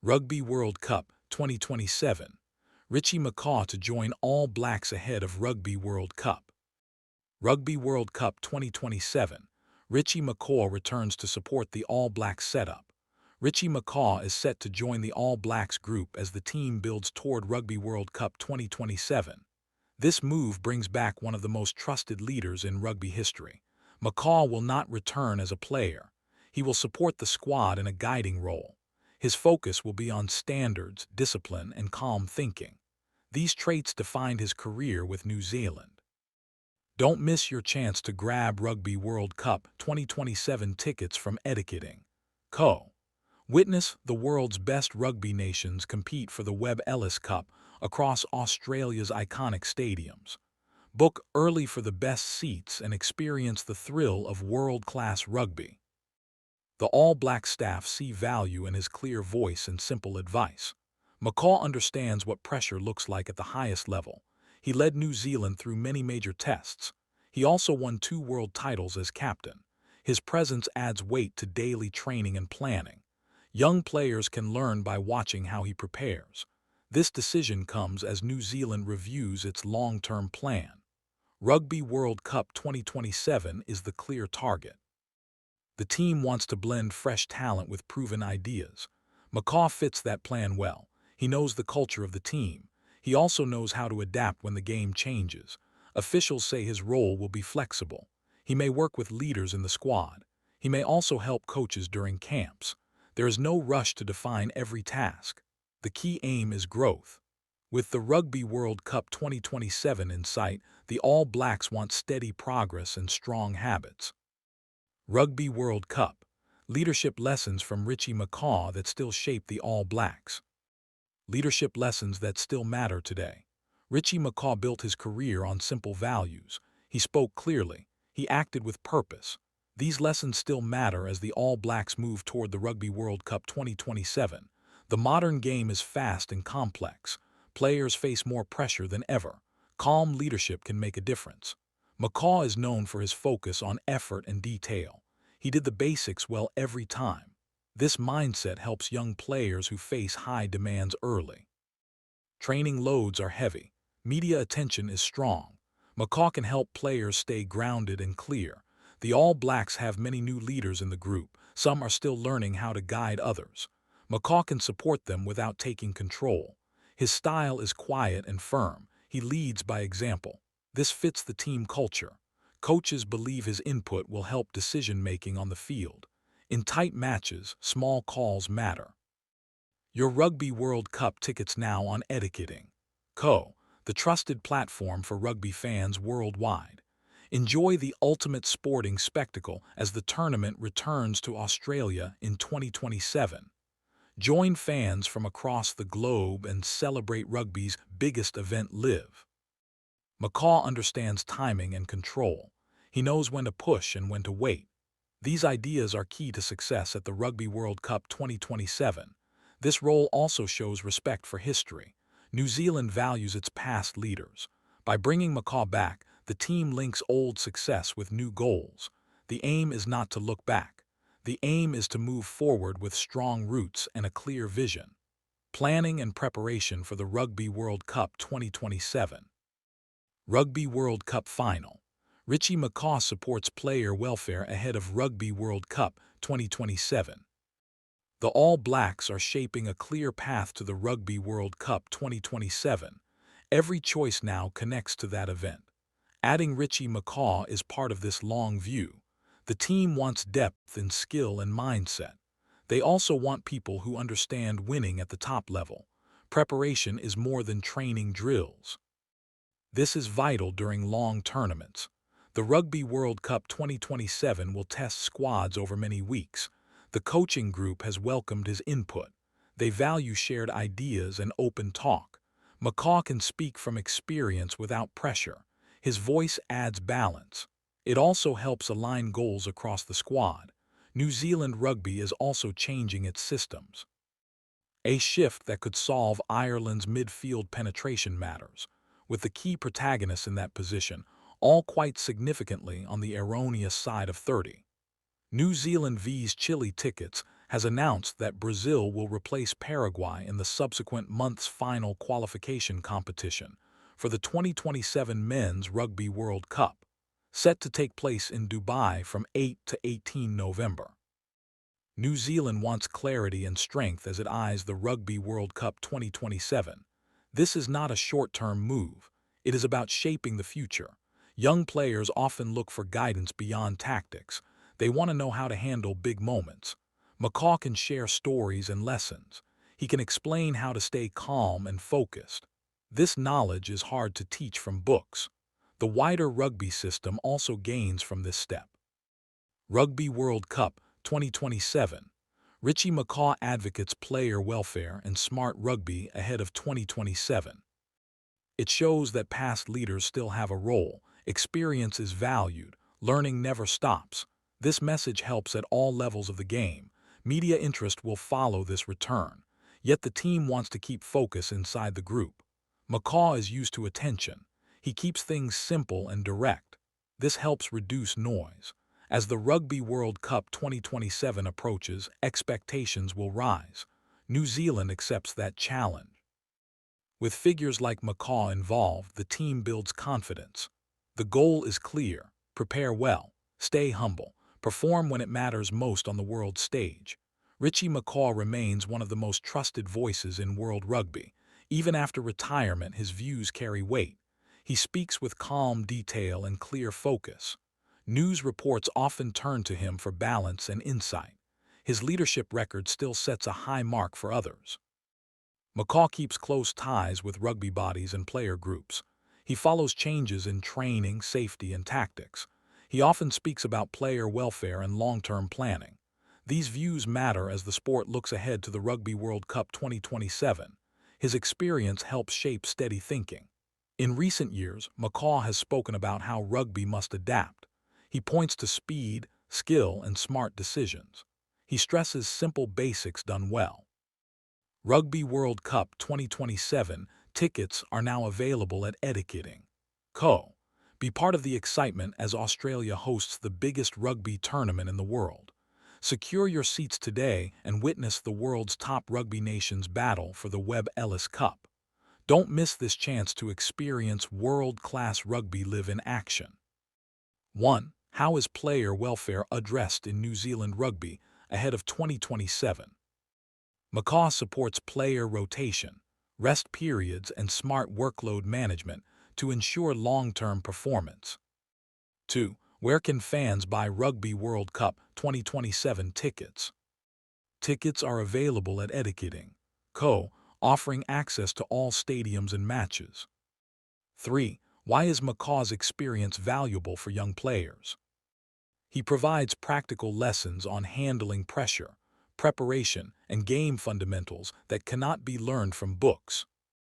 Rugby World Cup 2027. Richie McCaw to join All Blacks ahead of Rugby World Cup. Rugby World Cup 2027. Richie McCaw returns to support the All Blacks setup. Richie McCaw is set to join the All Blacks group as the team builds toward Rugby World Cup 2027. This move brings back one of the most trusted leaders in rugby history. McCaw will not return as a player. He will support the squad in a guiding role. His focus will be on standards, discipline, and calm thinking. These traits defined his career with New Zealand. Don't miss your chance to grab Rugby World Cup 2027 tickets from Etiqueting.co. Witness the world's best rugby nations compete for the Webb Ellis Cup across Australia's iconic stadiums. Book early for the best seats and experience the thrill of world-class rugby. The All Black staff see value in his clear voice and simple advice. McCaw understands what pressure looks like at the highest level. He led New Zealand through many major tests. He also won 2 world titles as captain. His presence adds weight to daily training and planning. Young players can learn by watching how he prepares. This decision comes as New Zealand reviews its long-term plan. Rugby World Cup 2027 is the clear target. The team wants to blend fresh talent with proven ideas. McCaw fits that plan well. He knows the culture of the team. He also knows how to adapt when the game changes. Officials say his role will be flexible. He may work with leaders in the squad. He may also help coaches during camps. There is no rush to define every task. The key aim is growth. With the Rugby World Cup 2027 in sight, the All Blacks want steady progress and strong habits. Rugby World Cup. Leadership lessons from Richie McCaw that still shape the All Blacks. Leadership lessons that still matter today. Richie McCaw built his career on simple values. He spoke clearly. He acted with purpose. These lessons still matter as the All Blacks move toward the Rugby World Cup 2027. The modern game is fast and complex. Players face more pressure than ever. Calm leadership can make a difference. McCaw is known for his focus on effort and detail. He did the basics well every time. This mindset helps young players who face high demands early. Training loads are heavy. Media attention is strong. McCaw can help players stay grounded and clear. The All Blacks have many new leaders in the group. Some are still learning how to guide others. McCaw can support them without taking control. His style is quiet and firm. He leads by example. This fits the team culture. Coaches believe his input will help decision-making on the field. In tight matches, small calls matter. Your Rugby World Cup tickets now on Etiqueting.co, the trusted platform for rugby fans worldwide. Enjoy the ultimate sporting spectacle as the tournament returns to Australia in 2027. Join fans from across the globe and celebrate rugby's biggest event live. McCaw understands timing and control. He knows when to push and when to wait. These ideas are key to success at the Rugby World Cup 2027. This role also shows respect for history. New Zealand values its past leaders. By bringing McCaw back, the team links old success with new goals. The aim is not to look back. The aim is to move forward with strong roots and a clear vision. Planning and preparation for the Rugby World Cup 2027. Rugby World Cup Final. Richie McCaw supports player welfare ahead of Rugby World Cup 2027. The All Blacks are shaping a clear path to the Rugby World Cup 2027. Every choice now connects to that event. Adding Richie McCaw is part of this long view. The team wants depth in skill and mindset. They also want people who understand winning at the top level. Preparation is more than training drills. This is vital during long tournaments. The Rugby World Cup 2027 will test squads over many weeks. The coaching group has welcomed his input. They value shared ideas and open talk. McCaw can speak from experience without pressure. His voice adds balance. It also helps align goals across the squad. New Zealand Rugby is also changing its systems. A shift that could solve Ireland's midfield penetration matters, with the key protagonists in that position, all quite significantly on the erroneous side of 30. New Zealand vs Chile tickets has announced that Brazil will replace Paraguay in the subsequent month's final qualification competition for the 2027 Men's Rugby World Cup, set to take place in Dubai from 8 to 18 November. New Zealand wants clarity and strength as it eyes the Rugby World Cup 2027. This is not a short-term move. It is about shaping the future. Young players often look for guidance beyond tactics. They want to know how to handle big moments. McCaw can share stories and lessons. He can explain how to stay calm and focused. This knowledge is hard to teach from books. The wider rugby system also gains from this step. Rugby World Cup 2027. Richie McCaw advocates player welfare and smart rugby ahead of 2027. It shows that past leaders still have a role. Experience is valued. Learning never stops. This message helps at all levels of the game. Media interest will follow this return. Yet the team wants to keep focus inside the group. McCaw is used to attention. He keeps things simple and direct. This helps reduce noise. As the Rugby World Cup 2027 approaches, expectations will rise. New Zealand accepts that challenge. With figures like McCaw involved, the team builds confidence. The goal is clear: prepare well, stay humble, perform when it matters most on the world stage. Richie McCaw remains one of the most trusted voices in world rugby. Even after retirement, his views carry weight. He speaks with calm detail and clear focus. News reports often turn to him for balance and insight. His leadership record still sets a high mark for others. McCaw keeps close ties with rugby bodies and player groups. He follows changes in training, safety, and tactics. He often speaks about player welfare and long-term planning. These views matter as the sport looks ahead to the Rugby World Cup 2027. His experience helps shape steady thinking. In recent years, McCaw has spoken about how rugby must adapt. He points to speed, skill, and smart decisions. He stresses simple basics done well. Rugby World Cup 2027 tickets are now available at Etiqueting.co. Be part of the excitement as Australia hosts the biggest rugby tournament in the world. Secure your seats today and witness the world's top rugby nations battle for the Webb Ellis Cup. Don't miss this chance to experience world-class rugby live in action. 1. How is player welfare addressed in New Zealand rugby ahead of 2027? McCaw supports player rotation, rest periods, and smart workload management to ensure long-term performance. 2. Where can fans buy Rugby World Cup 2027 tickets? Tickets are available at Etiqueting.co, offering access to all stadiums and matches. 3. Why is McCaw's experience valuable for young players? He provides practical lessons on handling pressure, preparation, and game fundamentals that cannot be learned from books.